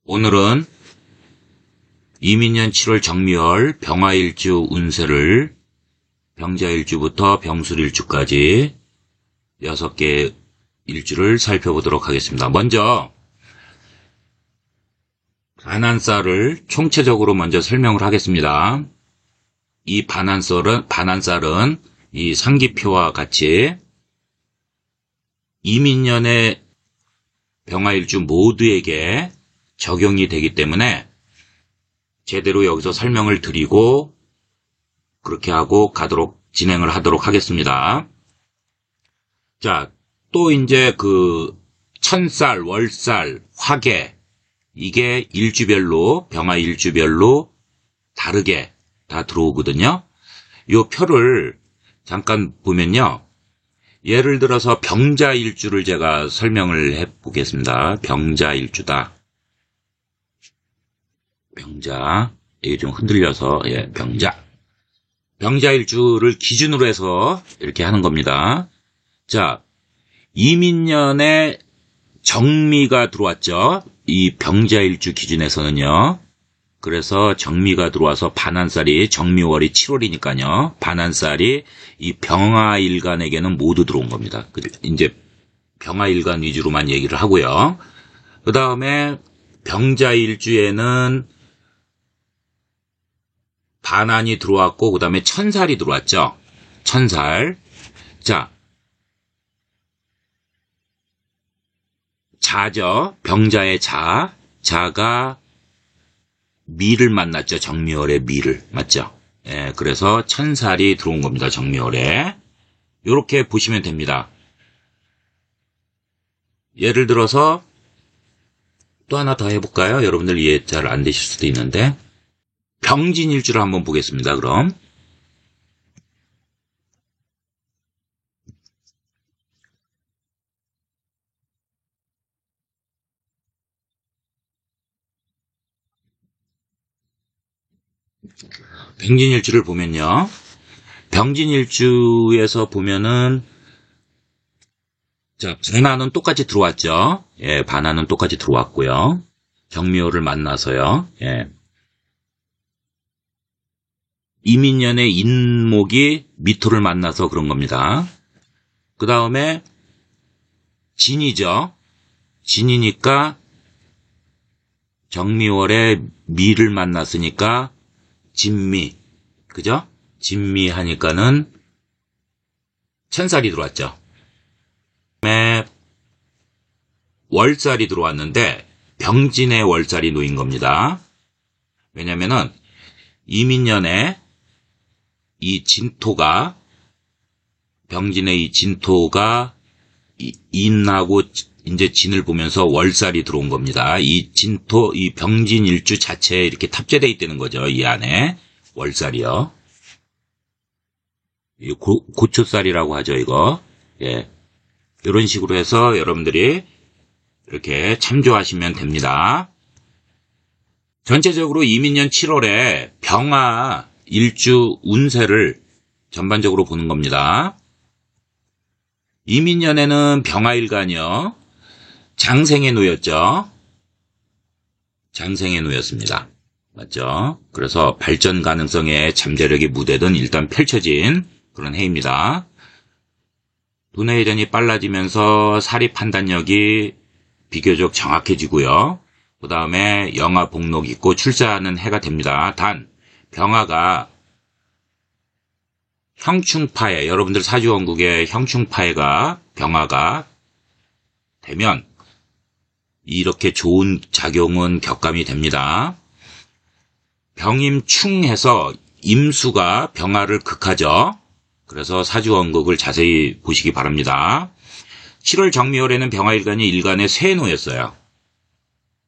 오늘은 이민년 7월 정미월 병화일주 운세를 병자일주부터 병술일주까지 6개 일주를 살펴보도록 하겠습니다. 먼저 반한살을 총체적으로 먼저 설명을 하겠습니다. 이 반한살은 이 상기표와 같이 이민년의 병화일주 모두에게 적용이 되기 때문에 제대로 여기서 설명을 드리고 그렇게 하고 진행을 하도록 하겠습니다. 자, 또 이제 천살, 월살, 화계 이게 일주별로 병화일주별로 다르게 다 들어오거든요. 요 표를 잠깐 보면요. 예를 들어서 병자일주를 제가 설명을 해보겠습니다. 병자일주다. 병자, 이게 좀 흔들려서, 병자일주를 기준으로 해서 이렇게 하는 겁니다. 자, 이민년에 정미가 들어왔죠. 이 병자일주 기준에서는요. 그래서 정미가 들어와서 반한살이 정미월이 7월이니까요. 반한살이 이 병화일간에게는 모두 들어온 겁니다. 이제 병화일간 위주로만 얘기를 하고요. 그 다음에 병자일주에는 반한이 들어왔고 그 다음에 천살이 들어왔죠. 천살. 자, 자죠. 병자의 자가 미를 만났죠. 정미월에 미를. 맞죠? 예, 그래서 천살이 들어온 겁니다. 정미월에. 요렇게 보시면 됩니다. 예를 들어서 또 하나 더 해볼까요? 여러분들 이해 잘 안 되실 수도 있는데 병진일주를 한번 보겠습니다. 그럼 병진일주를 보면요. 병진일주에서 보면은 자, 반한은 똑같이 들어왔죠. 예, 반한은 똑같이 들어왔고요. 정미호를 만나서요. 예. 이민년의 인목이 미토를 만나서 그런 겁니다. 그 다음에 진이죠. 진이니까 정미월에 미를 만났으니까 진미, 그죠? 진미 하니까는 천살이 들어왔죠. 그다음에 월살이 들어왔는데 병진의 월살이 놓인 겁니다. 왜냐면은 이민년에 이 진토가 병진의 이 진토가 인하고 이제 진을 보면서 월살이 들어온 겁니다. 이 진토, 이 병진 일주 자체에 이렇게 탑재되어 있다는 거죠. 이 안에 월살이요. 이 고초살이라고 하죠, 이거. 예. 이런 식으로 해서 여러분들이 이렇게 참조하시면 됩니다. 전체적으로 이민년 7월에 병화 일주 운세를 전반적으로 보는 겁니다. 이민년에는 병화일간이요. 장생에 놓였죠. 장생에 놓였습니다. 맞죠? 그래서 발전 가능성의 잠재력이 무대든 일단 펼쳐진 그런 해입니다. 두뇌 회전이 빨라지면서 사리 판단력이 비교적 정확해지고요. 그 다음에 영아 복록 있고 출세하는 해가 됩니다. 단 병화가 형충파에, 여러분들 사주원국의 형충파에가 병화가 되면 이렇게 좋은 작용은 격감이 됩니다. 병임충해서 임수가 병화를 극하죠. 그래서 사주원국을 자세히 보시기 바랍니다. 7월 정미월에는 병화일간이 일간에 쇠에 놓였어요.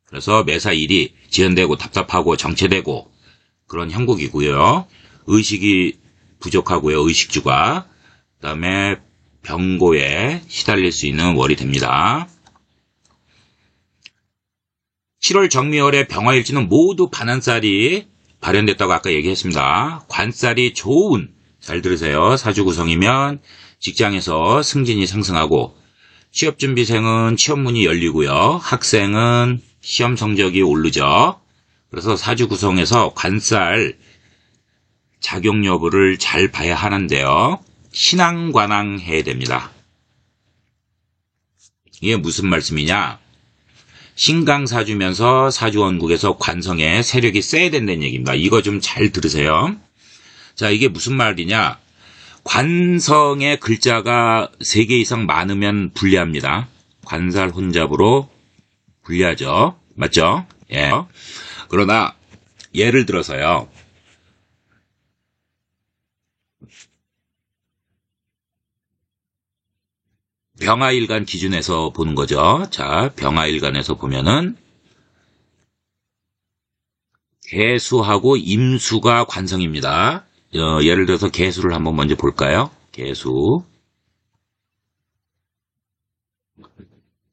그래서 매사일이 지연되고 답답하고 정체되고 그런 형국이고요. 의식이 부족하고요. 의식주가. 그 다음에 병고에 시달릴 수 있는 월이 됩니다. 7월 정미월에 병화일지는 모두 반한살이 발현됐다고 아까 얘기했습니다. 관살이 좋은, 잘 들으세요. 사주 구성이면 직장에서 승진이 상승하고 취업준비생은 취업문이 열리고요. 학생은 시험 성적이 오르죠. 그래서 사주 구성에서 관살 작용 여부를 잘 봐야 하는데요. 신앙관항 해야 됩니다. 이게 무슨 말씀이냐? 신강사주면서 사주원국에서 관성에 세력이 세야 된다는 얘기입니다. 이거 좀 잘 들으세요. 자, 이게 무슨 말이냐? 관성의 글자가 3개 이상 많으면 불리합니다. 관살 혼잡으로 불리하죠. 맞죠? 예. 그러나 예를 들어서요. 병화일간 기준에서 보는 거죠. 자, 병화일간에서 보면은 개수하고 임수가 관성입니다. 예를 들어서 개수를 한번 먼저 볼까요? 개수,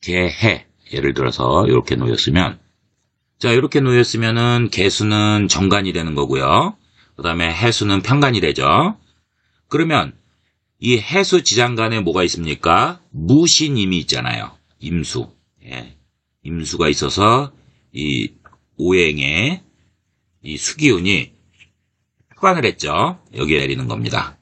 개해. 예를 들어서 이렇게 놓였으면, 자, 이렇게 놓였으면은 개수는 정관이 되는 거고요. 그 다음에 해수는 편관이 되죠. 그러면 이 해수 지장간에 뭐가 있습니까? 무신임이 있잖아요. 임수. 예. 임수가 있어서 이 오행에 이 수기운이 휴관을 했죠. 여기에 내리는 겁니다.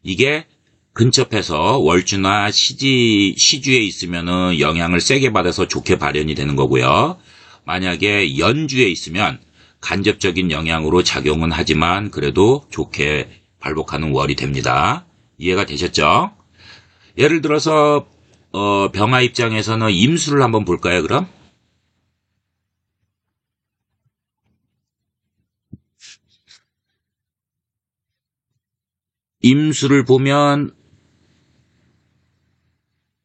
이게 근접해서 월주나 시주에 있으면은 영향을 세게 받아서 좋게 발현이 되는 거고요. 만약에 연주에 있으면 간접적인 영향으로 작용은 하지만 그래도 좋게 발복하는 월이 됩니다. 이해가 되셨죠? 예를 들어서 병화 입장에서는 임수를 한번 볼까요, 그럼? 임수를 보면,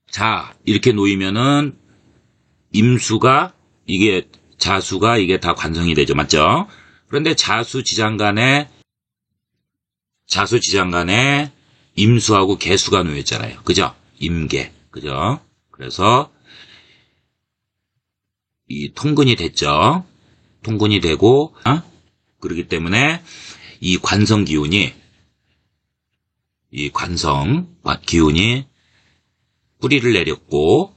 자, 이렇게 놓이면은 임수가 이게 자수가 이게 다 관성이 되죠. 맞죠? 그런데 자수 지장간에 임수하고 개수가 놓였잖아요. 그죠? 임계. 그죠? 그래서 이 통근이 됐죠. 통근이 되고 그렇기 때문에 이 관성 기운이 뿌리를 내렸고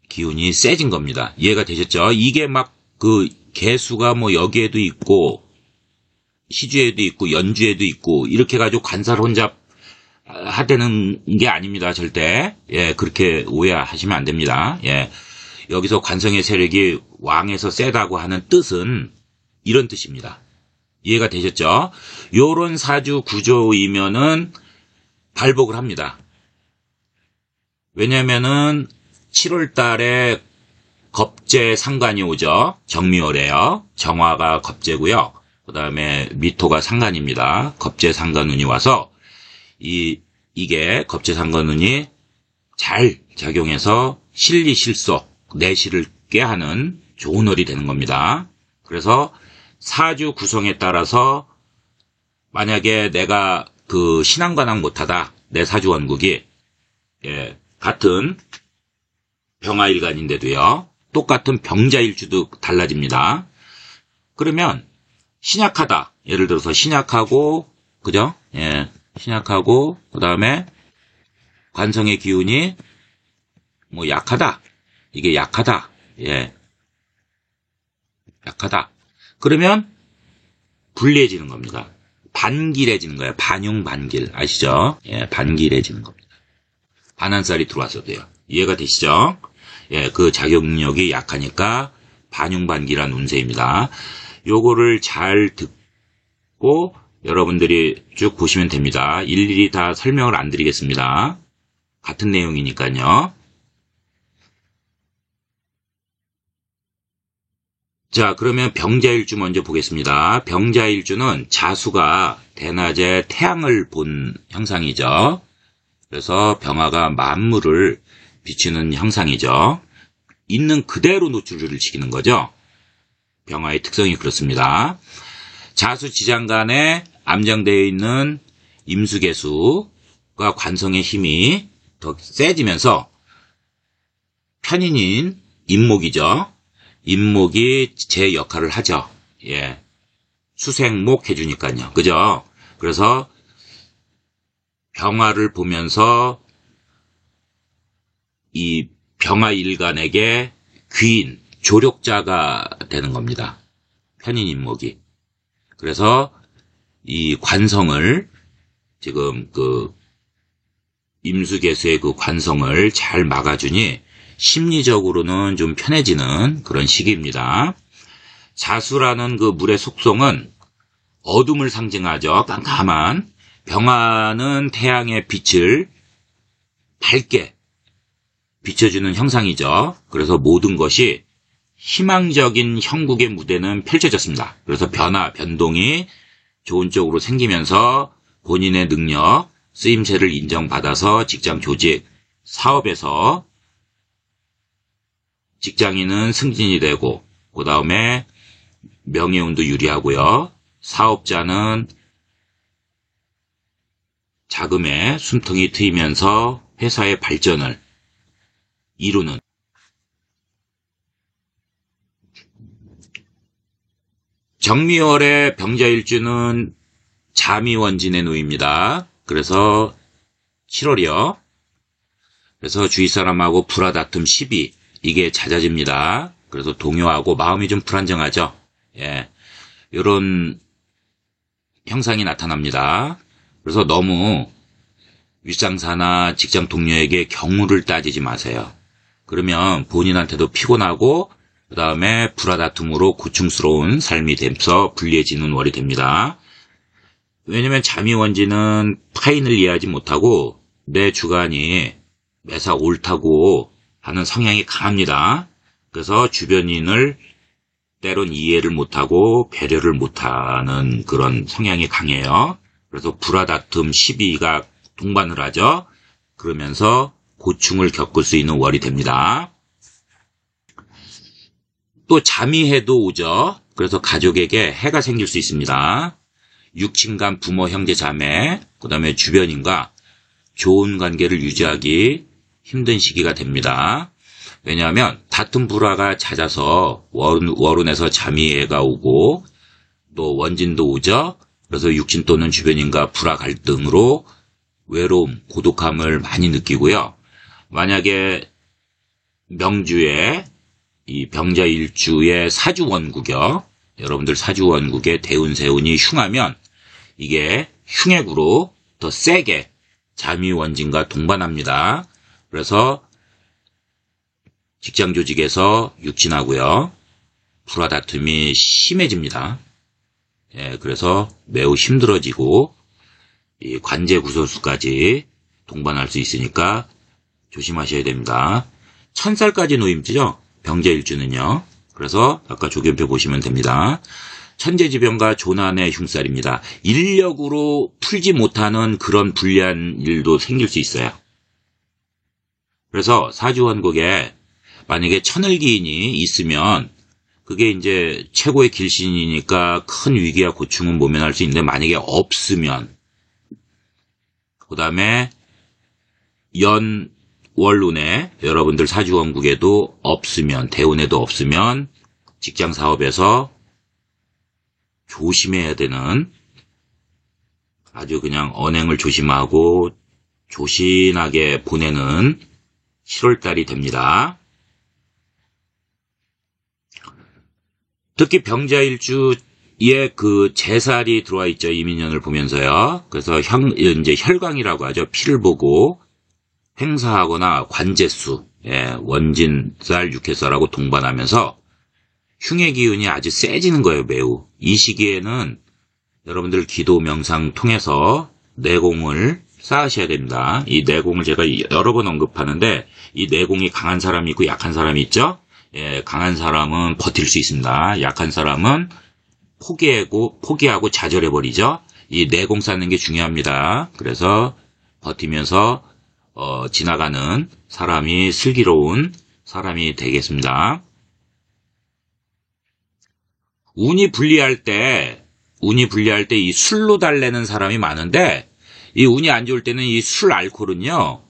기운이 세진 겁니다. 이해가 되셨죠? 이게 막 그 개수가 뭐 여기에도 있고 시주에도 있고 연주에도 있고 이렇게 가지고 관살 혼잡 하되는 게 아닙니다. 절대. 예, 그렇게 오해하시면 안 됩니다. 예. 여기서 관성의 세력이 왕에서 세다고 하는 뜻은 이런 뜻입니다. 이해가 되셨죠? 요런 사주 구조이면은 발복을 합니다. 왜냐면은 7월 달에 겁재 상관이 오죠. 정미월에요. 정화가 겁재고요. 그 다음에 미토가 상관입니다. 겁재 상관운이 와서 이게 겁재 상관운이 잘 작용해서 실리실소, 내실을 깨하는 좋은 월이 되는 겁니다. 그래서 사주 구성에 따라서 만약에 내가 그 신앙관항 못하다, 내 사주 원국이 같은 병화일간인데도요, 똑같은 병자일주도 달라집니다. 그러면 신약하다, 예를 들어서 신약하고, 그죠? 예, 신약하고 그 다음에 관성의 기운이 뭐 약하다, 이게 약하다, 예, 약하다. 그러면 불리해지는 겁니다. 반길해지는 거예요. 반용반길. 아시죠? 예, 반길해지는 겁니다. 반한살이 들어왔어도요. 이해가 되시죠? 예, 그 작용력이 약하니까 반용반길한 운세입니다. 요거를 잘 듣고 여러분들이 쭉 보시면 됩니다. 일일이 다 설명을 안 드리겠습니다. 같은 내용이니까요. 자, 그러면 병자일주 먼저 보겠습니다. 병자일주는 자수가 대낮에 태양을 본 형상이죠. 그래서 병화가 만물을 비추는 형상이죠. 있는 그대로 노출을 시키는 거죠. 병화의 특성이 그렇습니다. 자수 지장간에 암장되어 있는 임수개수가 관성의 힘이 더 세지면서 편인인 임목이죠. 임목이 제 역할을 하죠. 예. 수생목 해주니까요. 그죠? 그래서 병화를 보면서 이 병화 일간에게 귀인, 조력자가 되는 겁니다. 편인인목이. 그래서 이 관성을 지금 임수개수의 그 관성을 잘 막아주니 심리적으로는 좀 편해지는 그런 시기입니다. 자수라는 그 물의 속성은 어둠을 상징하죠. 깜깜한. 병화는 태양의 빛을 밝게 비춰주는 형상이죠. 그래서 모든 것이 희망적인 형국의 무대는 펼쳐졌습니다. 그래서 변화, 변동이 좋은 쪽으로 생기면서 본인의 능력, 쓰임새를 인정받아서 직장 조직, 사업에서 직장인은 승진이 되고, 그 다음에 명예운도 유리하고요. 사업자는 자금에 숨통이 트이면서 회사의 발전을 이루는. 정미월의 병자일주는 자미원진에 놓입니다. 그래서 7월이요. 그래서 주위 사람하고 불화다툼 시비, 이게 잦아집니다. 그래서 동요하고 마음이 좀 불안정하죠. 예, 이런 형상이 나타납니다. 그래서 너무 윗상사나 직장 동료에게 경우를 따지지 마세요. 그러면 본인한테도 피곤하고 그 다음에 불화다툼으로 고충스러운 삶이 되면서 불리해지는 월이 됩니다. 왜냐면 자미원진은 타인을 이해하지 못하고 내 주관이 매사 옳다고 하는 성향이 강합니다. 그래서 주변인을 때론 이해를 못하고 배려를 못하는 그런 성향이 강해요. 그래서 불화다툼, 시비가 동반을 하죠. 그러면서 고충을 겪을 수 있는 월이 됩니다. 또 자미해도 오죠. 그래서 가족에게 해가 생길 수 있습니다. 육친간, 부모, 형제, 자매, 그 다음에 주변인과 좋은 관계를 유지하기 힘든 시기가 됩니다. 왜냐하면 다툼 불화가 잦아서 월운에서 자미해가 오고 또 원진도 오죠. 그래서 육친 또는 주변인과 불화 갈등으로 외로움, 고독함을 많이 느끼고요. 만약에 명주에 이 병자일주의 사주원국이요. 여러분들 사주원국에 대운, 세운이 흉하면 이게 흉액으로 더 세게 자미원진과 동반합니다. 그래서 직장 조직에서 육친하고요. 불화 다툼이 심해집니다. 예, 그래서 매우 힘들어지고 이 관제 구설수까지 동반할 수 있으니까 조심하셔야 됩니다. 1000살까지 노임지죠. 병자일주는요. 그래서 아까 조견표 보시면 됩니다. 천재지변과 조난의 흉살입니다. 인력으로 풀지 못하는 그런 불리한 일도 생길 수 있어요. 그래서 사주원국에 만약에 천을기인이 있으면 그게 이제 최고의 길신이니까 큰 위기와 고충은 모면할 수 있는데 만약에 없으면 그 다음에 연월운에 여러분들 사주원국에도 없으면 대운에도 없으면 직장 사업에서 조심해야 되는 아주 그냥 언행을 조심하고 조신하게 보내는 7월달이 됩니다. 특히 병자일주에 그 재살이 들어와 있죠. 이민년을 보면서요. 그래서 이제 혈강이라고 하죠. 피를 보고 행사하거나 관제수, 예, 원진살, 육해살하고 동반하면서 흉의 기운이 아주 세지는 거예요. 매우. 이 시기에는 여러분들 기도 명상 통해서 내공을 쌓으셔야 됩니다. 이 내공을 제가 여러 번 언급하는데 이 내공이 강한 사람이 있고 약한 사람이 있죠. 예, 강한 사람은 버틸 수 있습니다. 약한 사람은 포기하고 좌절해버리죠. 이 내공 쌓는 게 중요합니다. 그래서 버티면서 지나가는 사람이 슬기로운 사람이 되겠습니다. 운이 불리할 때 이 술로 달래는 사람이 많은데 이 운이 안 좋을 때는 이 술 알코올은요.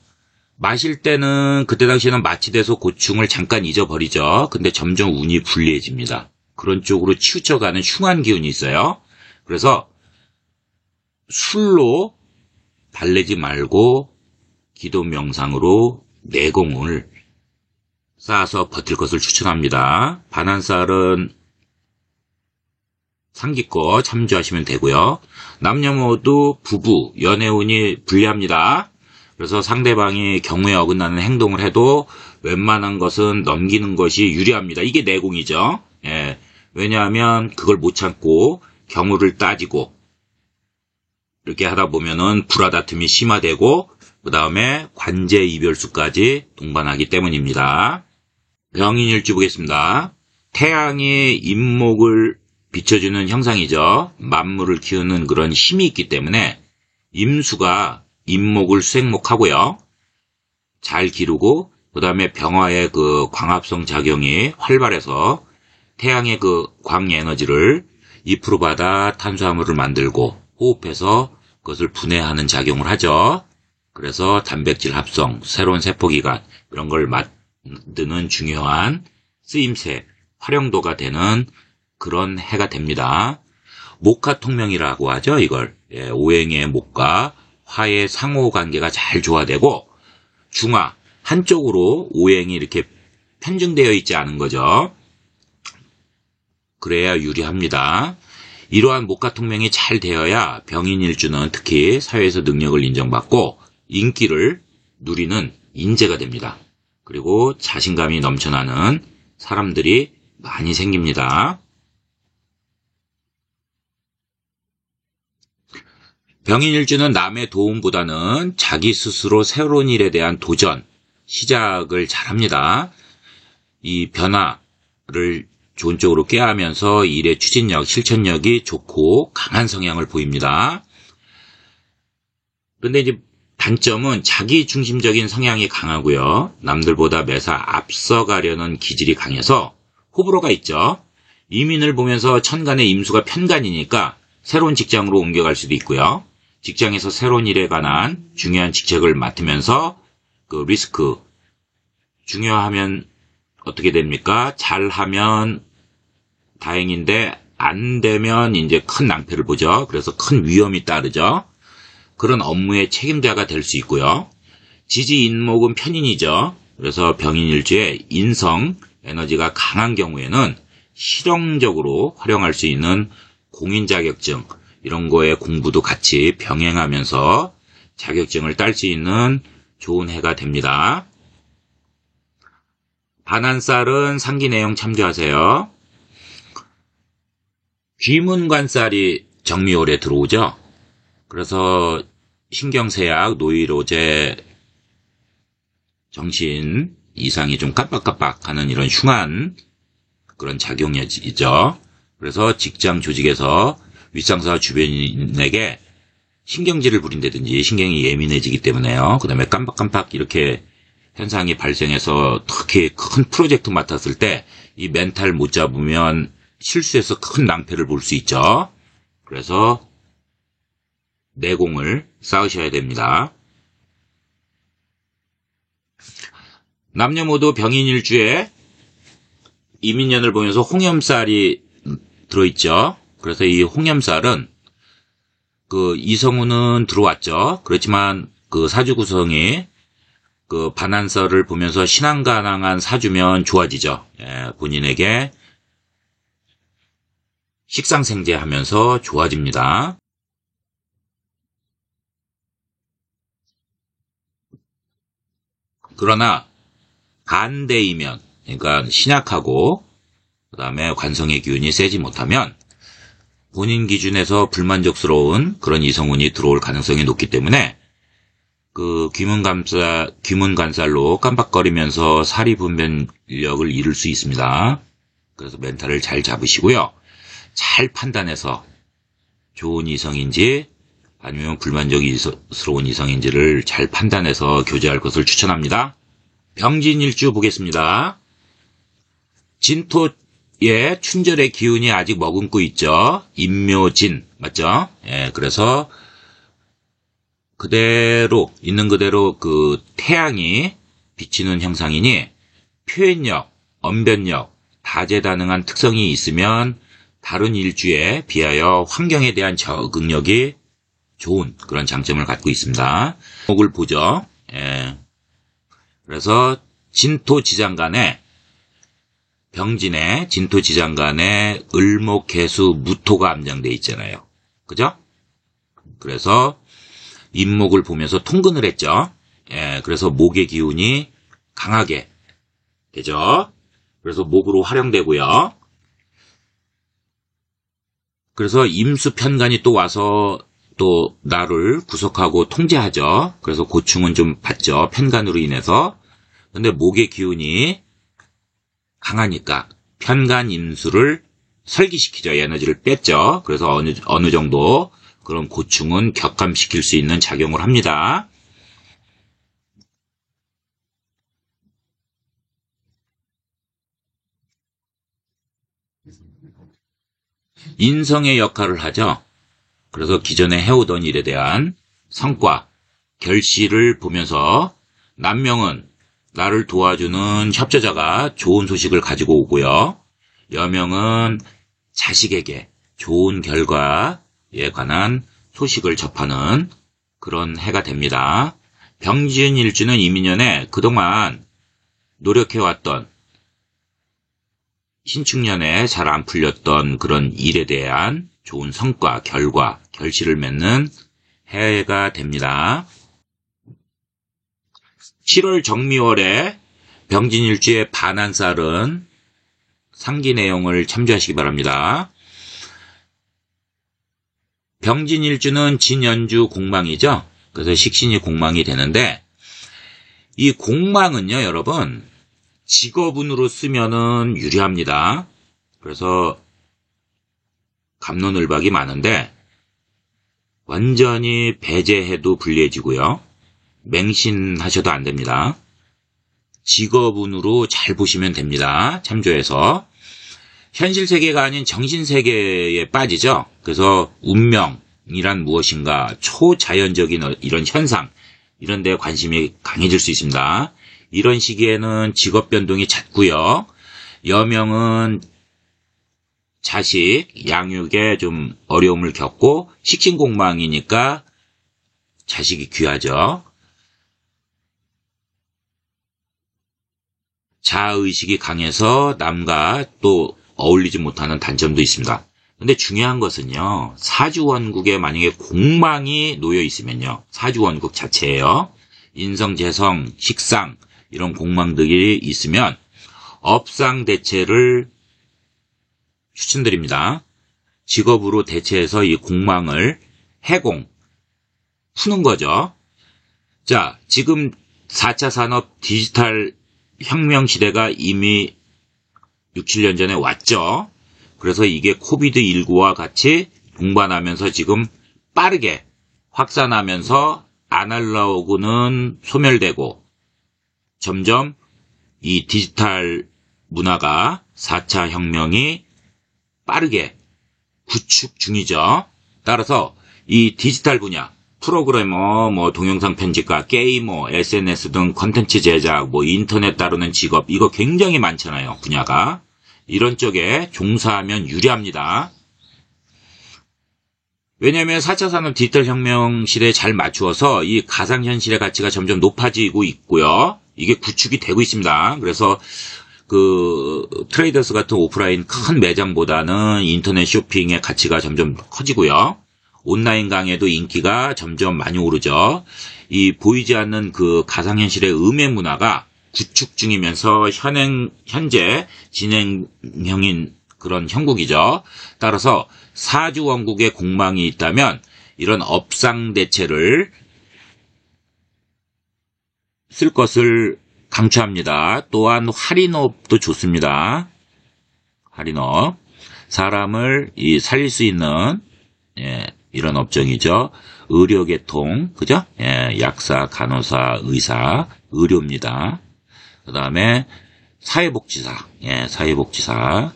마실 때는 그때 당시에는 마취돼서 고충을 잠깐 잊어버리죠. 근데 점점 운이 불리해집니다. 그런 쪽으로 치우쳐가는 흉한 기운이 있어요. 그래서 술로 달래지 말고 기도 명상으로 내공을 쌓아서 버틸 것을 추천합니다. 반한살은 상기껏 참조하시면 되고요. 남녀 모두 부부, 연애운이 불리합니다. 그래서 상대방이 경우에 어긋나는 행동을 해도 웬만한 것은 넘기는 것이 유리합니다. 이게 내공이죠. 예. 왜냐하면 그걸 못 참고 경우를 따지고 이렇게 하다 보면은 불화다툼이 심화되고 그 다음에 관제 이별수까지 동반하기 때문입니다. 병인일주 보겠습니다. 태양이 임목을 비춰주는 형상이죠. 만물을 키우는 그런 힘이 있기 때문에 임수가 임목을 수행목하고요. 잘 기르고 그 다음에 병화의 그 광합성 작용이 활발해서 태양의 그 광에너지를 2% 받아 탄수화물을 만들고 호흡해서 그것을 분해하는 작용을 하죠. 그래서 단백질 합성, 새로운 세포기관 이런 걸 만드는 중요한 쓰임새, 활용도가 되는 그런 해가 됩니다. 목화통명이라고 하죠. 이걸 오행의 목과 화의 상호관계가 잘 조화되고 중화, 한쪽으로 오행이 이렇게 편중되어 있지 않은 거죠. 그래야 유리합니다. 이러한 목화통명이 잘 되어야 병인일주는 특히 사회에서 능력을 인정받고 인기를 누리는 인재가 됩니다. 그리고 자신감이 넘쳐나는 사람들이 많이 생깁니다. 병인일주는 남의 도움보다는 자기 스스로 새로운 일에 대한 도전, 시작을 잘합니다. 이 변화를 좋은 쪽으로 꾀하면서 일의 추진력, 실천력이 좋고 강한 성향을 보입니다. 그런데 이제 단점은 자기 중심적인 성향이 강하고요. 남들보다 매사 앞서가려는 기질이 강해서 호불호가 있죠. 이민을 보면서 천간의 임수가 편간이니까 새로운 직장으로 옮겨갈 수도 있고요. 직장에서 새로운 일에 관한 중요한 직책을 맡으면서 그 리스크, 중요하면 어떻게 됩니까? 잘하면 다행인데 안 되면 이제 큰 낭패를 보죠. 그래서 큰 위험이 따르죠. 그런 업무의 책임자가 될 수 있고요. 지지인목은 편인이죠. 그래서 병인일주의 인성, 에너지가 강한 경우에는 실용적으로 활용할 수 있는 공인 자격증, 이런 거의 공부도 같이 병행하면서 자격증을 딸 수 있는 좋은 해가 됩니다. 반한살은 상기 내용 참조하세요. 귀문관살이 정미월에 들어오죠. 그래서 신경쇠약, 노이로제, 정신 이상이 좀 깜빡깜빡하는 이런 흉한 그런 작용이죠. 그래서 직장 조직에서 윗상사 주변인에게 신경질을 부린다든지 신경이 예민해지기 때문에요. 그 다음에 깜빡깜빡 이렇게 현상이 발생해서 특히 큰 프로젝트 맡았을 때 이 멘탈 못 잡으면 실수해서 큰 낭패를 볼 수 있죠. 그래서 내공을 쌓으셔야 됩니다. 남녀 모두 병인일주에 이민년을 보면서 홍염살이 들어있죠. 그래서 이 홍염살은 그 이성운은 들어왔죠. 그렇지만 그 사주 구성이 그 반한살을 보면서 신앙가능한 사주면 좋아지죠. 본인에게 식상생재하면서 좋아집니다. 그러나 반대이면, 그러니까 신약하고 그 다음에 관성의 기운이 세지 못하면 본인 기준에서 불만족스러운 그런 이성운이 들어올 가능성이 높기 때문에 그 귀문관살로 깜빡거리면서 사리분별력을 잃을 수 있습니다. 그래서 멘탈을 잘 잡으시고요. 잘 판단해서 좋은 이성인지 아니면 불만족스러운 이성인지를 잘 판단해서 교제할 것을 추천합니다. 병진일주 보겠습니다. 진토의 춘절의 기운이 아직 머금고 있죠. 임묘진 맞죠? 그래서 그대로 있는 그대로 그 태양이 비치는 형상이니 표현력, 언변력, 다재다능한 특성이 있으면 다른 일주에 비하여 환경에 대한 적응력이 좋은 그런 장점을 갖고 있습니다. 목을 보죠. 그래서 진토지장간에 병진에 진토지장간에 을목, 개수, 무토가 암장돼 있잖아요. 그죠? 그래서 임목을 보면서 통근을 했죠. 예, 그래서 목의 기운이 강하게 되죠. 그래서 목으로 활용되고요. 그래서 임수 편간이 또 와서 또 나를 구속하고 통제하죠. 그래서 고충은 좀 받죠. 편간으로 인해서. 근데 목의 기운이 강하니까 편간 임수를 설기시키죠. 에너지를 뺐죠. 그래서 어느 정도 그런 고충은 격감시킬 수 있는 작용을 합니다. 인성의 역할을 하죠. 그래서 기존에 해오던 일에 대한 성과, 결실을 보면서 남명은 나를 도와주는 협조자가 좋은 소식을 가지고 오고요. 여명은 자식에게 좋은 결과에 관한 소식을 접하는 그런 해가 됩니다. 병진일주는 이민년에 그동안 노력해왔던 신축년에 잘 안 풀렸던 그런 일에 대한 좋은 성과, 결과, 결실을 맺는 해가 됩니다. 7월 정미월에 병진일주의 반한살은 상기 내용을 참조하시기 바랍니다. 병진일주는 진연주 공망이죠. 그래서 식신이 공망이 되는데 이 공망은요, 여러분 직업운으로 쓰면은 유리합니다. 그래서 갑론을박이 많은데 완전히 배제해도 불리해지고요. 맹신하셔도 안 됩니다. 직업운으로 잘 보시면 됩니다. 참조해서. 현실 세계가 아닌 정신 세계에 빠지죠. 그래서 운명이란 무엇인가, 초자연적인 이런 현상, 이런 데 관심이 강해질 수 있습니다. 이런 시기에는 직업 변동이 잦고요. 여명은 자식 양육에 좀 어려움을 겪고 식신공망이니까 자식이 귀하죠. 자아의식이 강해서 남과 또 어울리지 못하는 단점도 있습니다. 근데 중요한 것은요, 사주원국에 만약에 공망이 놓여 있으면요, 사주원국 자체예요. 인성, 재성, 식상 이런 공망들이 있으면 업상 대체를 추천드립니다. 직업으로 대체해서 이 공망을 해공, 푸는 거죠. 자, 지금 4차 산업 디지털 혁명 시대가 이미 6, 7년 전에 왔죠. 그래서 이게 코비드19와 같이 동반하면서 지금 빠르게 확산하면서 아날로그는 소멸되고 점점 이 디지털 문화가 4차 혁명이 빠르게 구축 중이죠. 따라서 이 디지털 분야, 프로그래머, 동영상 편집가, 게이머, SNS 등 콘텐츠 제작, 인터넷 다루는 직업, 이거 굉장히 많잖아요, 분야가. 이런 쪽에 종사하면 유리합니다. 왜냐하면 4차 산업 디지털 혁명 시대에 잘 맞추어서 이 가상현실의 가치가 점점 높아지고 있고요. 이게 구축이 되고 있습니다. 그래서 트레이더스 같은 오프라인 큰 매장보다는 인터넷 쇼핑의 가치가 점점 커지고요. 온라인 강의도 인기가 점점 많이 오르죠. 이 보이지 않는 그 가상현실의 음해 문화가 구축 중이면서 현재 진행형인 그런 형국이죠. 따라서 사주원국에 공망이 있다면 이런 업상 대체를 쓸 것을 강추합니다. 또한 할인업도 좋습니다. 할인업. 사람을 살릴 수 있는, 이런 업종이죠. 의료계통, 그죠? 약사, 간호사, 의사, 의료입니다. 그 다음에 사회복지사, 사회복지사.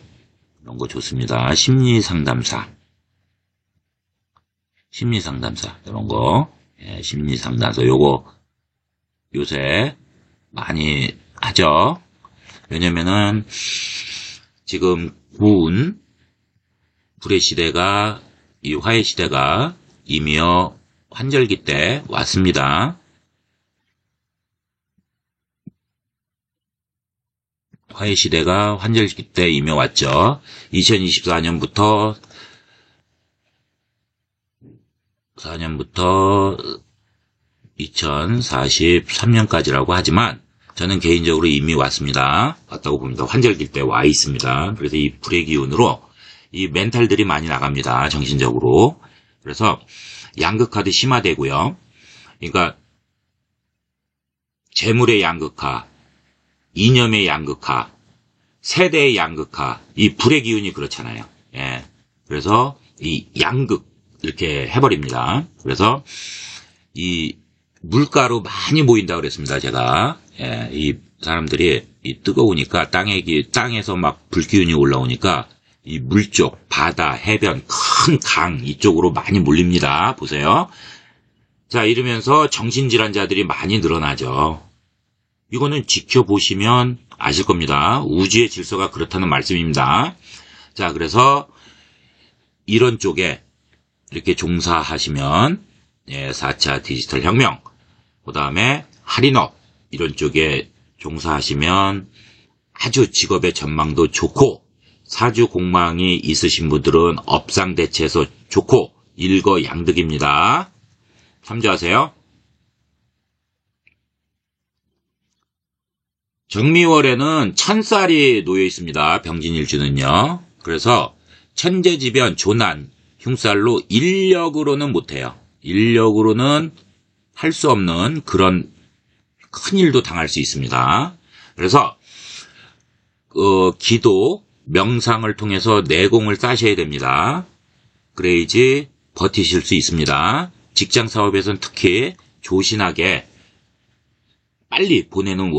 이런 거 좋습니다. 심리상담사, 이런 거. 심리상담사. 요거 요새 많이 하죠. 왜냐면은 지금 불의 시대가, 이 화의 시대가 이미여 환절기 때 왔습니다. 화해 시대가 환절기 때 이미 왔죠. 2024년부터 2043년까지라고 하지만 저는 개인적으로 이미 왔습니다. 왔다고 봅니다. 환절기 때 와 있습니다. 그래서 이 불의 기운으로 이 멘탈들이 많이 나갑니다. 정신적으로. 그래서 양극화도 심화되고요. 그러니까 재물의 양극화, 이념의 양극화, 세대의 양극화, 이 불의 기운이 그렇잖아요. 예. 그래서 이 양극 이렇게 해버립니다. 그래서 이 물가로 많이 모인다 그랬습니다. 제가 예, 이 사람들이 이 뜨거우니까 땅에서 막 불기운이 올라오니까 이 물 쪽, 바다, 해변, 큰 강 이쪽으로 많이 몰립니다. 보세요. 자, 이러면서 정신질환자들이 많이 늘어나죠. 이거는 지켜보시면 아실 겁니다. 우주의 질서가 그렇다는 말씀입니다. 자, 그래서 이런 쪽에 이렇게 종사하시면 예, 4차 디지털 혁명, 그 다음에 할인업 이런 쪽에 종사하시면 아주 직업의 전망도 좋고 사주 공망이 있으신 분들은 업상대체에서 좋고 일거양득입니다. 참조하세요. 정미월에는 천살이 놓여 있습니다. 병진일주는요. 그래서 천재지변, 조난, 흉살로 인력으로는 못해요. 인력으로는 할 수 없는 그런 큰 일도 당할 수 있습니다. 그래서 기도, 명상을 통해서 내공을 쌓으셔야 됩니다. 그래야지 버티실 수 있습니다. 직장 사업에서는 특히 조신하게 빨리 보내는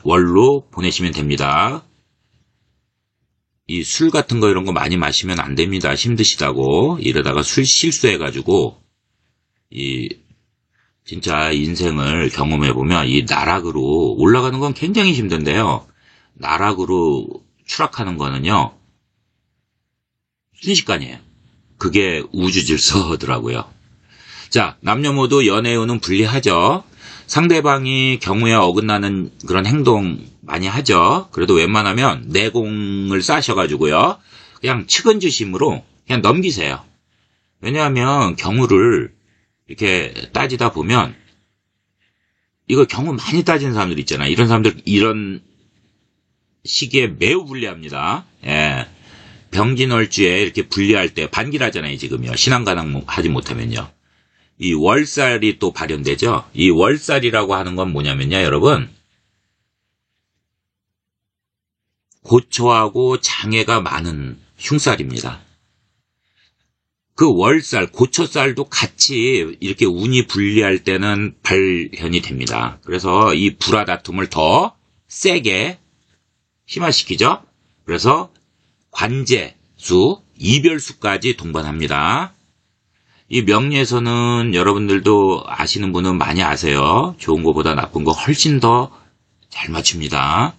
월로 보내시면 됩니다. 이 술 같은 거 이런 거 많이 마시면 안 됩니다. 힘드시다고. 이러다가 술 실수해가지고 진짜 인생을 경험해보면 이 나락으로 올라가는 건 굉장히 힘든데요. 나락으로 추락하는 거는요. 순식간이에요. 그게 우주질서더라고요. 자, 남녀 모두 연애운은 불리하죠. 상대방이 경우에 어긋나는 그런 행동 많이 하죠. 그래도 웬만하면 내공을 쌓으셔가지고요. 그냥 측은지심으로 그냥 넘기세요. 왜냐하면 경우를 이렇게 따지다 보면 이거 경우 많이 따지는 사람들 있잖아요. 이런 사람들 이런 시기에 매우 불리합니다. 예. 병진월주에 이렇게 불리할 때 반기라잖아요. 지금요. 신앙가당 하지 못하면요. 이 월살이 또 발현되죠. 이 월살이라고 하는 건 뭐냐면요. 여러분. 고초하고 장애가 많은 흉살입니다. 그 월살, 고초살도 같이 이렇게 운이 불리할 때는 발현이 됩니다. 그래서 이 불화다툼을 더 세게 심화시키죠. 그래서 관제수, 이별수까지 동반합니다. 이 명리에서는 여러분들도 아시는 분은 많이 아세요. 좋은 거보다 나쁜 거 훨씬 더 잘 맞춥니다.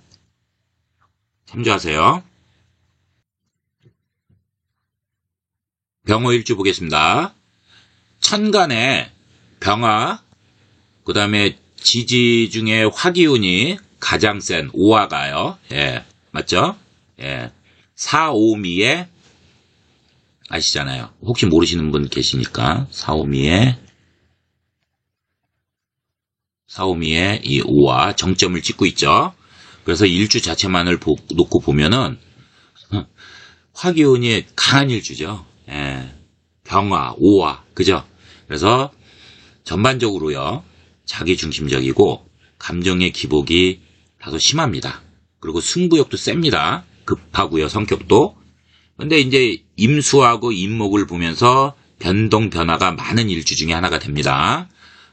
참조하세요. 병호일주 보겠습니다. 천간에 병화, 그 다음에 지지 중에 화기운이 가장 센 오화가요. 예, 맞죠? 예. 사오미에 아시잖아요. 혹시 모르시는 분 계시니까 사오미에 이 오화 정점을 찍고 있죠. 그래서 일주 자체만을 놓고 보면은 화기운이 강한 일주죠. 예. 병화, 오화, 그죠? 그래서 전반적으로요 자기 중심적이고 감정의 기복이 다소 심합니다. 그리고 승부욕도 셉니다. 급하고요, 성격도. 근데 이제 임수하고 임목을 보면서 변동, 변화가 많은 일주 중에 하나가 됩니다.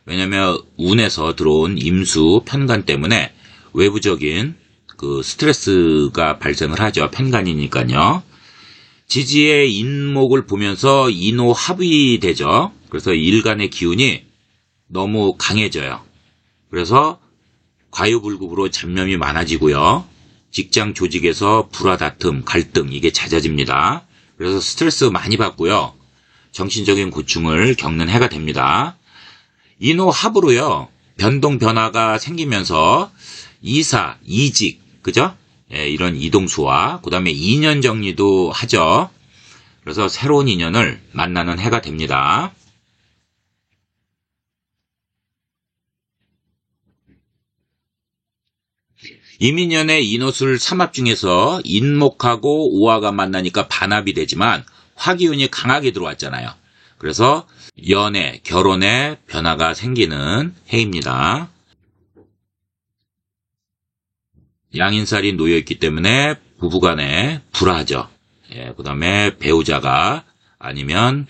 왜냐면 운에서 들어온 임수, 편간 때문에 외부적인 그 스트레스가 발생을 하죠. 편간이니까요. 지지의 인목을 보면서 인호합이 되죠. 그래서 일간의 기운이 너무 강해져요. 그래서 과유불급으로 잡념이 많아지고요. 직장 조직에서 불화다툼, 갈등 이게 잦아집니다. 그래서 스트레스 많이 받고요. 정신적인 고충을 겪는 해가 됩니다. 인호합으로요. 변동 변화가 생기면서 이사, 이직, 그죠? 예, 이런 이동수와 그 다음에 인연 정리도 하죠. 그래서 새로운 인연을 만나는 해가 됩니다. 이민년의 인호술 삼합 중에서 인목하고 오화가 만나니까 반합이 되지만 화기운이 강하게 들어왔잖아요. 그래서 연애, 결혼에 변화가 생기는 해입니다. 양인살이 놓여있기 때문에 부부간에 불화하죠. 예, 그 다음에 배우자가 아니면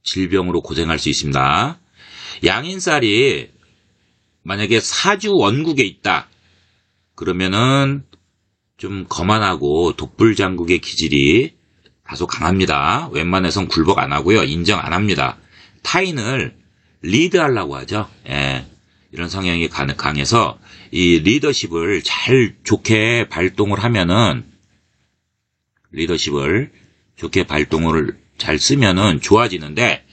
질병으로 고생할 수 있습니다. 양인살이 만약에 사주 원국에 있다. 그러면은 좀 거만하고 독불장국의 기질이 다소 강합니다. 웬만해선 굴복 안 하고요. 인정 안 합니다. 타인을 리드하려고 하죠. 예, 이런 성향이 강해서 이 리더십을 잘 좋게 발동을 하면은 잘 쓰면은 좋아지는데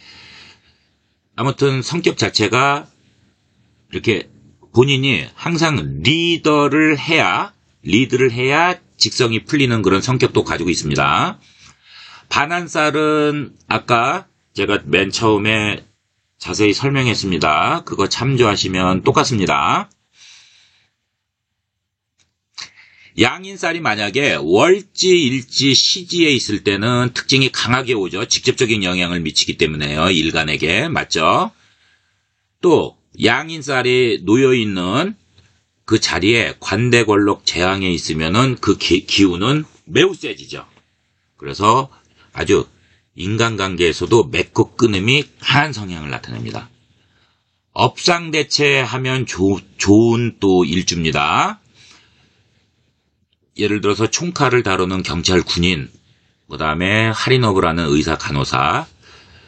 아무튼 성격 자체가 이렇게 본인이 항상 리드를 해야 직성이 풀리는 그런 성격도 가지고 있습니다. 반한살은 아까 제가 맨 처음에 자세히 설명했습니다. 그거 참조하시면 똑같습니다. 양인살이 만약에 월지, 일지, 시지에 있을 때는 특징이 강하게 오죠. 직접적인 영향을 미치기 때문에요. 일간에게. 맞죠? 또 양인살이 놓여있는 그 자리에 관대권록 재앙에 있으면은 그 기운은 매우 세지죠. 그래서 아주 인간관계에서도 맺고 끊음이 강한 성향을 나타냅니다. 업상대체하면 좋은 또 일주입니다. 예를 들어서 총칼을 다루는 경찰 군인, 그 다음에 할인업을 하는 의사 간호사,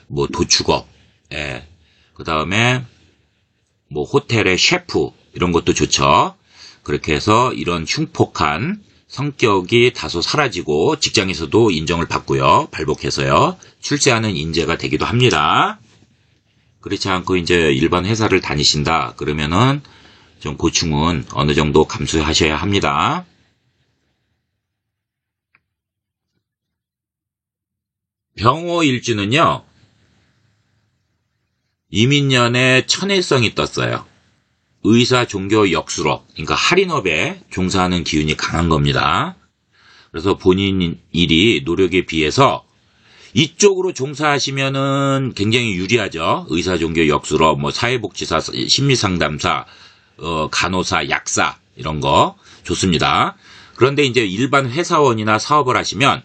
뭐 도축업, 예, 그 다음에 뭐 호텔의 셰프 이런 것도 좋죠. 그렇게 해서 이런 흉폭한 성격이 다소 사라지고 직장에서도 인정을 받고요. 발복해서요. 출세하는 인재가 되기도 합니다. 그렇지 않고 이제 일반 회사를 다니신다 그러면은 좀 고충은 어느 정도 감수하셔야 합니다. 병호일주는요. 이민년에 천혜성이 떴어요. 의사, 종교, 역수로, 그러니까 할인업에 종사하는 기운이 강한 겁니다. 그래서 본인 일이 노력에 비해서 이쪽으로 종사하시면은 굉장히 유리하죠. 의사, 종교, 역수로, 뭐 사회복지사, 심리상담사, 간호사, 약사 이런 거 좋습니다. 그런데 이제 일반 회사원이나 사업을 하시면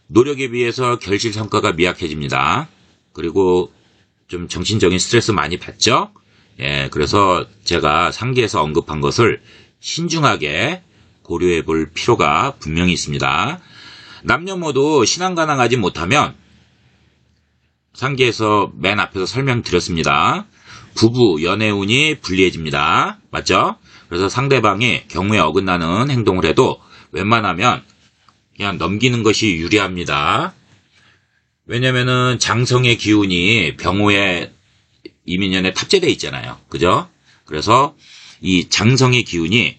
노력에 비해서 결실 성과가 미약해집니다. 그리고 좀 정신적인 스트레스 많이 받죠? 예, 그래서 제가 상기에서 언급한 것을 신중하게 고려해 볼 필요가 분명히 있습니다. 남녀 모두 신앙관항하지 못하면 상기에서 맨 앞에서 설명드렸습니다. 부부, 연애운이 불리해집니다. 맞죠? 그래서 상대방이 경우에 어긋나는 행동을 해도 웬만하면 그냥 넘기는 것이 유리합니다. 왜냐면은 장성의 기운이 병호에 이민년에 탑재되어 있잖아요. 그죠? 그래서 이 장성의 기운이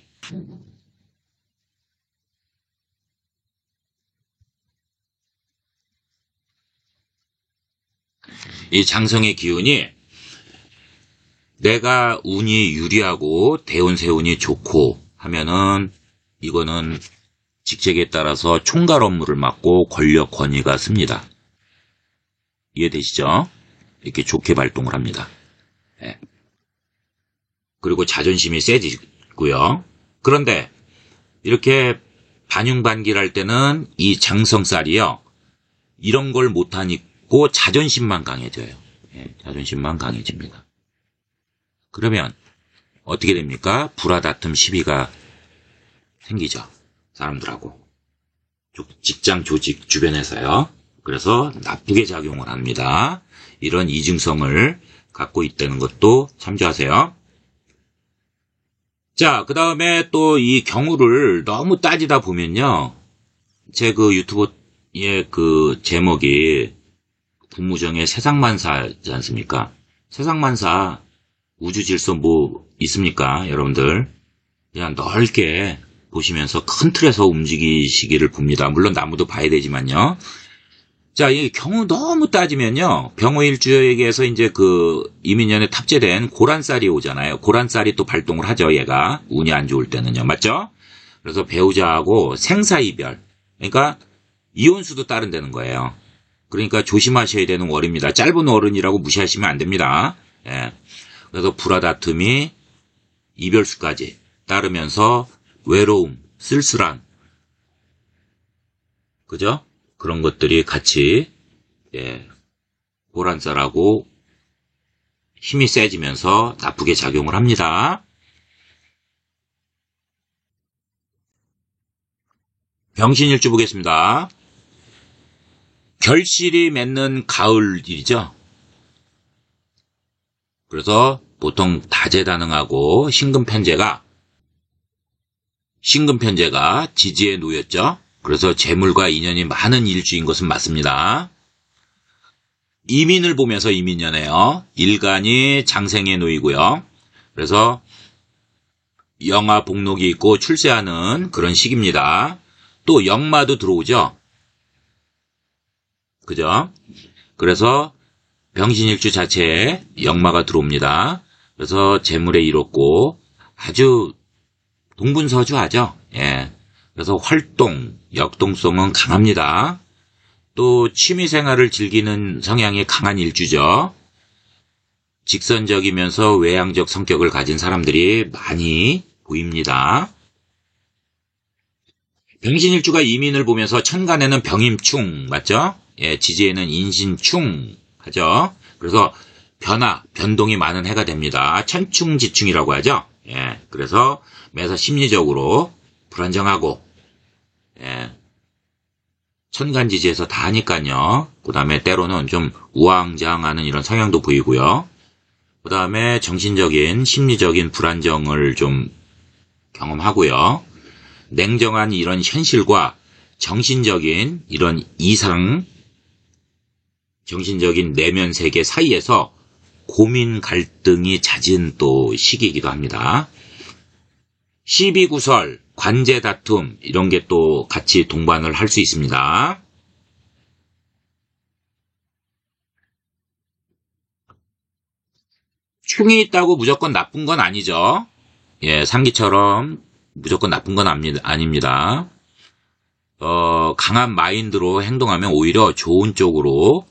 내가 운이 유리하고 대운세운이 좋고 하면은 이거는 직책에 따라서 총괄 업무를 맡고 권력 권위가 씁니다. 이해되시죠? 이렇게 좋게 발동을 합니다. 네. 그리고 자존심이 세지고요. 그런데 이렇게 반흉반기를 할 때는 이 장성살이요. 이런 걸 못하니까 자존심만 강해져요. 네, 자존심만 강해집니다. 그러면 어떻게 됩니까? 불화다툼 시비가 생기죠. 사람들하고. 직장 조직 주변에서요. 그래서 나쁘게 작용을 합니다. 이런 이중성을 갖고 있다는 것도 참조하세요. 자, 그 다음에 또 이 경우를 너무 따지다 보면요. 제 그 유튜브의 그 제목이 국무정의 세상만사지 않습니까? 세상만사, 우주질서 뭐 있습니까? 여러분들. 그냥 넓게 보시면서 큰 틀에서 움직이시기를 봅니다. 물론 나무도 봐야 되지만요. 자, 이 경우 너무 따지면요. 병호일주에게서 이제 이민년에 탑재된 고란쌀이 오잖아요. 고란쌀이 또 발동을 하죠, 얘가. 운이 안 좋을 때는요. 맞죠? 그래서 배우자하고 생사이별. 그러니까 이혼수도 따른다는 거예요. 그러니까 조심하셔야 되는 월입니다. 짧은 월은이라고 무시하시면 안 됩니다. 예. 그래서 불화다툼이 이별수까지 따르면서 외로움, 쓸쓸한, 그죠? 그런 것들이 같이, 예, 고란쌀하고 힘이 세지면서 나쁘게 작용을 합니다. 병신일주 보겠습니다. 결실이 맺는 가을일이죠. 그래서 보통 다재다능하고 신금편제가 지지에 놓였죠. 그래서 재물과 인연이 많은 일주인 것은 맞습니다. 이민을 보면서 이민년에요. 일간이 장생에 놓이고요. 그래서 영화 복록이 있고 출세하는 그런 시기입니다. 또 역마도 들어오죠. 그죠? 그래서 병신일주 자체에 역마가 들어옵니다. 그래서 재물에 이롭고 아주 동분서주하죠. 예. 그래서 활동, 역동성은 강합니다. 또 취미생활을 즐기는 성향이 강한 일주죠. 직선적이면서 외향적 성격을 가진 사람들이 많이 보입니다. 병신일주가 이민을 보면서 천간에는 병임충, 맞죠? 예, 지지에는 인신충 하죠. 그래서 변동이 많은 해가 됩니다. 천충지충이라고 하죠. 예, 그래서 매사 심리적으로 불안정하고, 예, 천간지지에서 다 하니까요. 그 다음에 때로는 좀 우왕좌왕하는 이런 성향도 보이고요. 그 다음에 정신적인, 심리적인 불안정을 좀 경험하고요. 냉정한 이런 현실과 정신적인 이런 이상, 정신적인 내면 세계 사이에서 고민 갈등이 잦은 또 시기이기도 합니다. 시비구설, 관제 다툼 이런 게 또 같이 동반을 할 수 있습니다. 충이 있다고 무조건 나쁜 건 아니죠. 예, 상기처럼 무조건 나쁜 건 아닙니다. 강한 마인드로 행동하면 오히려 좋은 쪽으로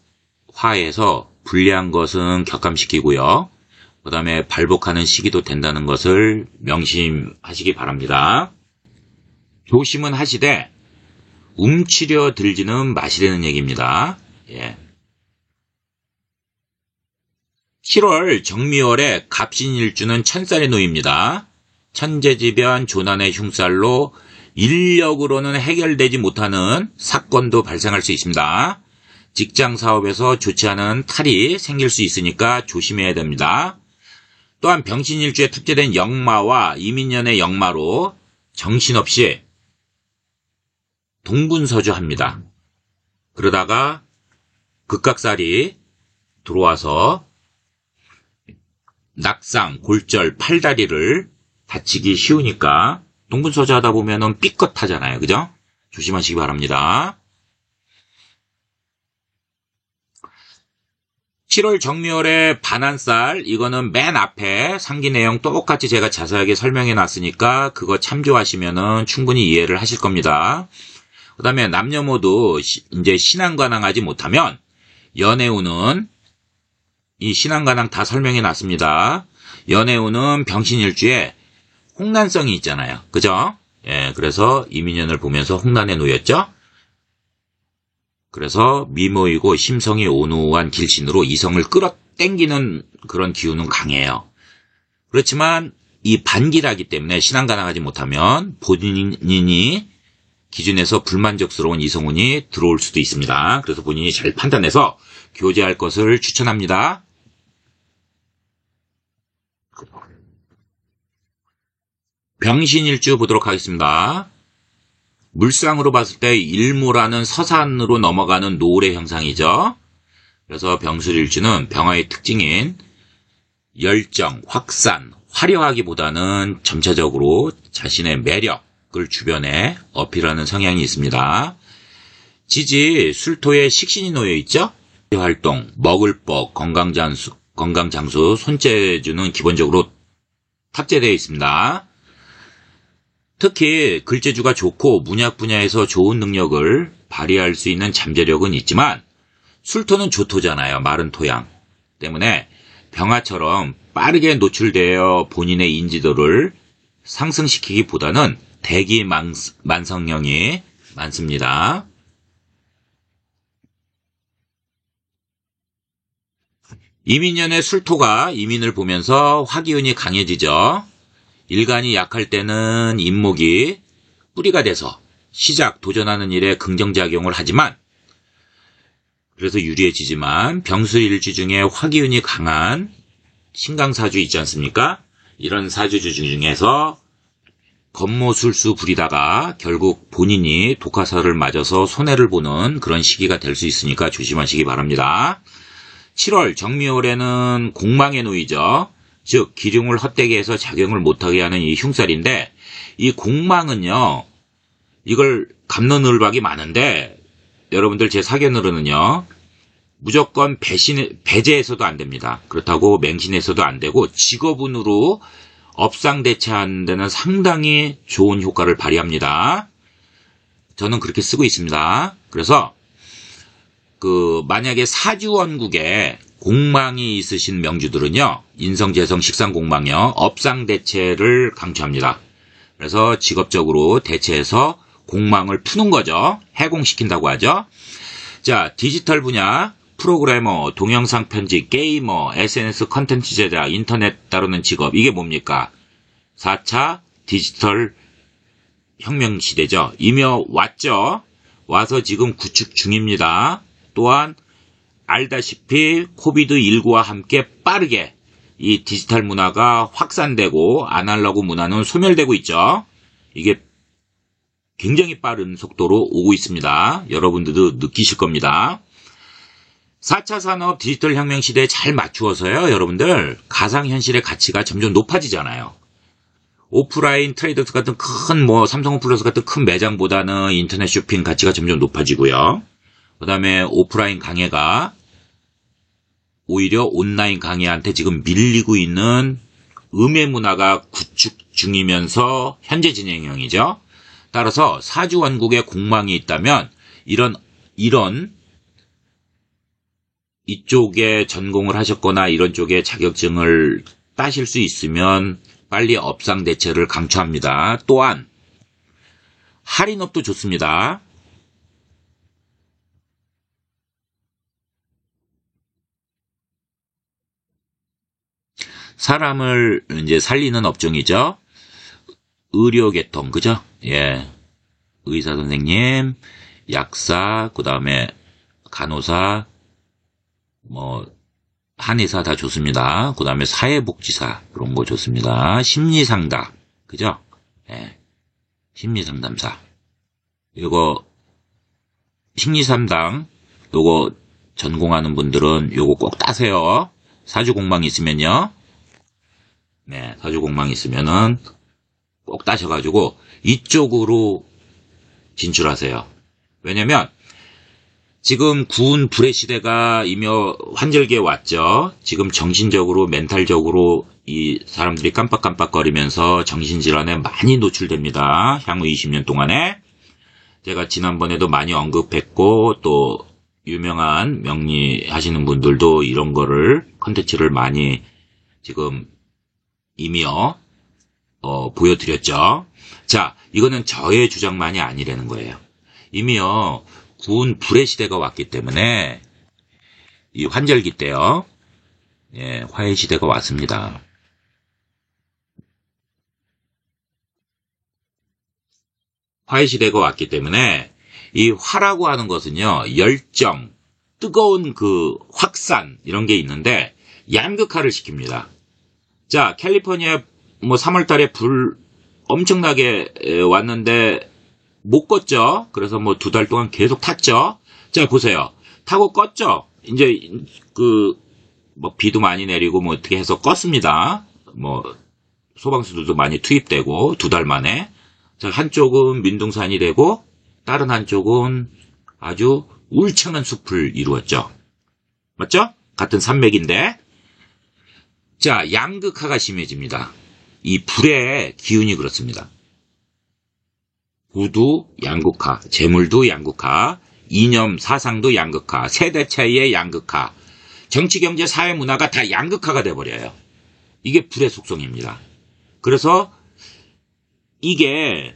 화해해서 불리한 것은 격감시키고요. 그 다음에 발복하는 시기도 된다는 것을 명심하시기 바랍니다. 조심은 하시되 움츠려 들지는 마시라는 얘기입니다. 예. 7월 정미월에 갑신일주는 천살이 놓입니다. 천재지변 조난의 흉살로 인력으로는 해결되지 못하는 사건도 발생할 수 있습니다. 직장 사업에서 좋지 않은 탈이 생길 수 있으니까 조심해야 됩니다. 또한 병신일주에 탑재된 역마와 이민년의 역마로 정신없이 동분서주합니다. 그러다가 극각살이 들어와서 낙상, 골절, 팔다리를 다치기 쉬우니까 동분서주 하다 보면은 삐끗하잖아요. 그죠? 조심하시기 바랍니다. 7월 정미월의 반한살, 이거는 맨 앞에 상기 내용 똑같이 제가 자세하게 설명해 놨으니까 그거 참조하시면은 충분히 이해를 하실 겁니다. 그 다음에 남녀모두 이제 신앙관항하지 못하면 연애운은 이 신앙관항 다 설명해 놨습니다. 연애운은 병신일주에 홍난성이 있잖아요. 그죠? 예, 그래서 이민년을 보면서 홍난에 놓였죠? 그래서 미모이고 심성이 온후한 길신으로 이성을 끌어당기는 그런 기운은 강해요. 그렇지만 이 반기라기 때문에 신앙관항하지 못하면 본인이 기준에서 불만족스러운 이성운이 들어올 수도 있습니다. 그래서 본인이 잘 판단해서 교제할 것을 추천합니다. 병신일주 보도록 하겠습니다. 물상으로 봤을 때 일모라는 서산으로 넘어가는 노을의 형상이죠. 그래서 병술일주는 병화의 특징인 열정, 확산, 화려하기보다는 점차적으로 자신의 매력, 을 주변에 어필하는 성향이 있습니다. 지지, 술토에 식신이 놓여 있죠? 활동, 먹을 법, 건강장수, 손재주는 기본적으로 탑재되어 있습니다. 특히 글재주가 좋고 문학 분야에서 좋은 능력을 발휘할 수 있는 잠재력은 있지만 술토는 조토잖아요. 마른 토양 때문에 병화처럼 빠르게 노출되어 본인의 인지도를 상승시키기보다는 대기만성형이 많습니다. 이민년의 술토가 이민을 보면서 화기운이 강해지죠. 일간이 약할 때는 인목이 뿌리가 돼서 도전하는 일에 긍정작용을 하지만 그래서 유리해지지만 병수일주 중에 화기운이 강한 신강사주 있지 않습니까? 이런 사주주 중에서 겉모술수 부리다가 결국 본인이 독화살을 맞아서 손해를 보는 그런 시기가 될 수 있으니까 조심하시기 바랍니다. 7월 정미월에는 공망에 놓이죠. 즉 기륭을 헛되게 해서 작용을 못하게 하는 이 흉살인데 이 공망은요. 이걸 갑론을박이 많은데 여러분들 제 사견으로는요. 무조건 배제해서도 안 됩니다. 그렇다고 맹신해서도 안 되고 직업운으로 업상대체하는 데는 상당히 좋은 효과를 발휘합니다. 저는 그렇게 쓰고 있습니다. 그래서 만약에 사주원국에 공망이 있으신 명주들은요. 인성재성 식상공망이요. 업상대체를 강조합니다. 그래서 직업적으로 대체해서 공망을 푸는 거죠. 해공시킨다고 하죠. 자, 디지털 분야 프로그래머, 동영상 편집, 게이머, SNS 컨텐츠 제작, 인터넷 다루는 직업, 이게 뭡니까? 4차 디지털 혁명 시대죠. 이며 왔죠. 와서 지금 구축 중입니다. 또한 알다시피 코비드19와 함께 빠르게 이 디지털 문화가 확산되고 아날로그 문화는 소멸되고 있죠. 이게 굉장히 빠른 속도로 오고 있습니다. 여러분들도 느끼실 겁니다. 4차 산업 디지털 혁명 시대에 잘 맞추어서요. 여러분들 가상현실의 가치가 점점 높아지잖아요. 오프라인 트레이더스 같은 삼성 홈플러스 같은 큰 매장보다는 인터넷 쇼핑 가치가 점점 높아지고요. 그 다음에 오프라인 강의가 오히려 온라인 강의한테 지금 밀리고 있는 음의 문화가 구축 중이면서 현재 진행형이죠. 따라서 사주원국에 공망이 있다면 이런 이쪽에 전공을 하셨거나 이런 쪽에 자격증을 따실 수 있으면 빨리 업상대체를 강추합니다. 또한 할인업도 좋습니다. 사람을 이제 살리는 업종이죠. 의료계통, 그죠? 예. 의사 선생님, 약사, 그 다음에 간호사, 한의사 다 좋습니다. 그 다음에 사회복지사, 그런 거 좋습니다. 심리상담, 그죠? 예. 심리상담사. 이거, 심리상담, 요거 전공하는 분들은 요거 꼭 따세요. 사주공망 있으면요. 네, 사주공망 있으면은 꼭 따셔가지고 이쪽으로 진출하세요. 왜냐면 지금 구운 불의 시대가 이며 환절기에 왔죠. 지금 정신적으로 멘탈적으로 이 사람들이 깜빡깜빡거리면서 정신질환에 많이 노출됩니다. 향후 20년 동안에. 제가 지난번에도 많이 언급했고 또 유명한 명리하시는 분들도 이런 거를 컨텐츠를 많이 지금 이미요 보여드렸죠. 자, 이거는 저의 주장만이 아니라는 거예요. 이미요 구운 불의 시대가 왔기 때문에 이 환절기 때요. 예, 화해 시대가 왔습니다. 화해 시대가 왔기 때문에 이 화라고 하는 것은요. 열정, 뜨거운 그 확산 이런 게 있는데 양극화를 시킵니다. 자, 캘리포니아 3월달에 불 엄청나게 왔는데 못 껐죠. 그래서 2달 동안 계속 탔죠. 자, 보세요. 타고 껐죠. 이제 비도 많이 내리고 어떻게 해서 껐습니다. 소방수들도 많이 투입되고 2달 만에. 자, 한쪽은 민둥산이 되고 다른 한쪽은 아주 울창한 숲을 이루었죠. 맞죠? 같은 산맥인데. 자, 양극화가 심해집니다. 이 불의 기운이 그렇습니다. 부도 양극화, 재물도 양극화, 이념, 사상도 양극화, 세대 차이의 양극화, 정치, 경제, 사회, 문화가 다 양극화가 돼버려요. 이게 불의 속성입니다. 그래서 이게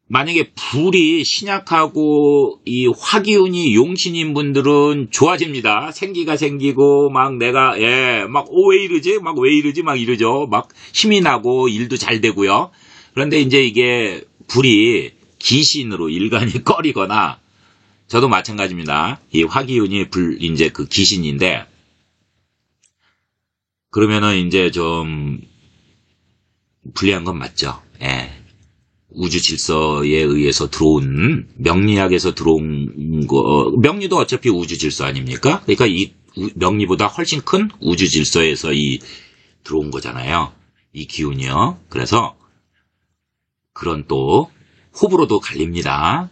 만약에 불이 신약하고 이 화기운이 용신인 분들은 좋아집니다. 생기가 생기고 막 내가 막 왜 이러지? 막 왜 이러지? 막 이러죠. 막 힘이 나고 일도 잘 되고요. 그런데 이제 이게 불이 기신으로 일간이 꺼리거나 저도 마찬가지입니다. 이 화기운이 이제 그 기신인데 그러면은 이제 좀 불리한 건 맞죠. 우주 질서에 의해서 들어온, 명리학에서 들어온 거, 명리도 어차피 우주 질서 아닙니까? 그러니까 이 명리보다 훨씬 큰 우주 질서에서 들어온 거잖아요. 이 기운이요. 그래서 그런 또 호불호도 갈립니다.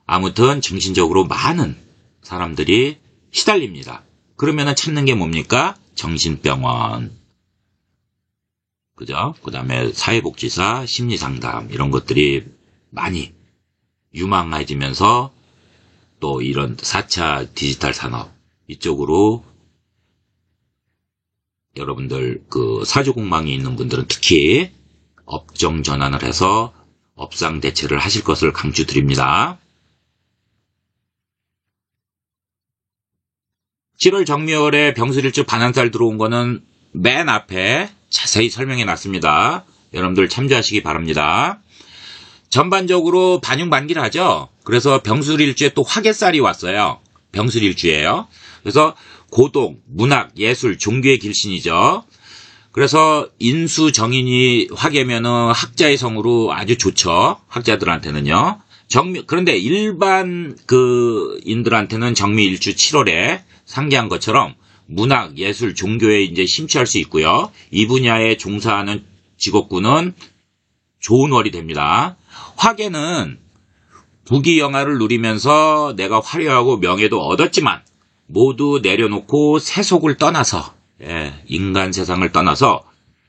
아무튼 정신적으로 많은 사람들이 시달립니다. 그러면은 찾는 게 뭡니까? 정신병원. 그죠? 그 다음에 사회복지사, 심리상담 이런 것들이 많이 유망해지면서 또 이런 4차 디지털 산업 이쪽으로 여러분들 그 사주공망이 있는 분들은 특히 업종 전환을 해서 업상 대체를 하실 것을 강추드립니다. 7월 정묘월에 병술일주 반환살 들어온 거는 맨 앞에 자세히 설명해 놨습니다. 여러분들 참조하시기 바랍니다. 전반적으로 반흉반기를 하죠. 그래서 병술일주에 또 화개살이 왔어요. 병술일주예요. 그래서 고동, 문학, 예술, 종교의 길신이죠. 그래서 인수 정인이 화개면은 학자의 성으로 아주 좋죠. 학자들한테는요. 그런데 일반 인들한테는 정미일주 7월에 상기한 것처럼 문학, 예술, 종교에 이제 심취할 수 있고요. 이 분야에 종사하는 직업군은 좋은 월이 됩니다. 화개는 부귀영화를 누리면서 내가 화려하고 명예도 얻었지만 모두 내려놓고 세속을 떠나서 인간 세상을 떠나서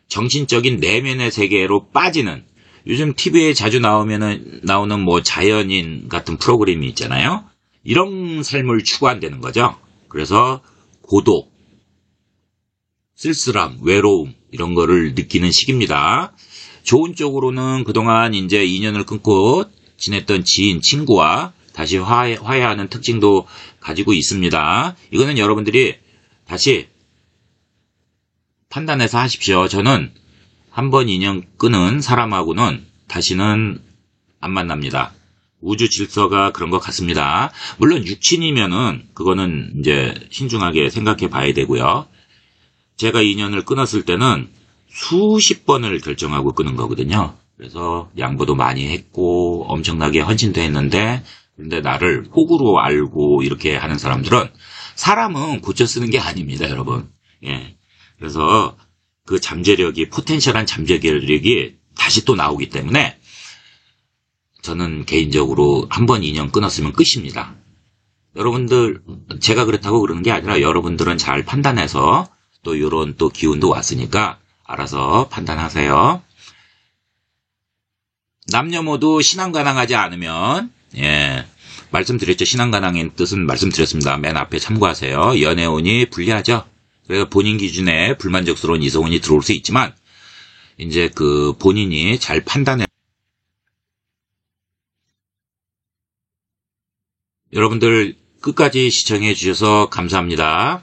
정신적인 내면의 세계로 빠지는 요즘 TV에 자주 나오는 뭐 자연인 같은 프로그램이 있잖아요. 이런 삶을 추구한다는 거죠. 그래서 고독, 쓸쓸함, 외로움 이런 거를 느끼는 시기입니다. 좋은 쪽으로는 그동안 이제 인연을 끊고 지냈던 지인, 친구와 다시 화해하는 특징도 가지고 있습니다. 이거는 여러분들이 다시 판단해서 하십시오. 저는 한번 인연 끊은 사람하고는 다시는 안 만납니다. 우주 질서가 그런 것 같습니다. 물론 육친이면은 그거는 이제 신중하게 생각해 봐야 되고요. 제가 인연을 끊었을 때는 수십 번을 결정하고 끊은 거거든요. 그래서 양보도 많이 했고 엄청나게 헌신도 했는데 그런데 나를 호구로 알고 이렇게 하는 사람들은 사람은 고쳐 쓰는 게 아닙니다, 여러분. 그래서 그 잠재력이 포텐셜한 잠재력이 다시 또 나오기 때문에 저는 개인적으로 한번 인연 끊었으면 끝입니다. 여러분들 제가 그렇다고 그러는 게 아니라 여러분들은 잘 판단해서 또 이런 또 기운도 왔으니까 알아서 판단하세요. 남녀 모두 신앙관항하지 않으면 말씀드렸죠. 신앙관항의 뜻은 말씀드렸습니다. 맨 앞에 참고하세요. 연애운이 불리하죠. 그래서 본인 기준에 불만족스러운 이성운이 들어올 수 있지만 이제 그 본인이 잘 판단해. 여러분들 끝까지 시청해 주셔서 감사합니다.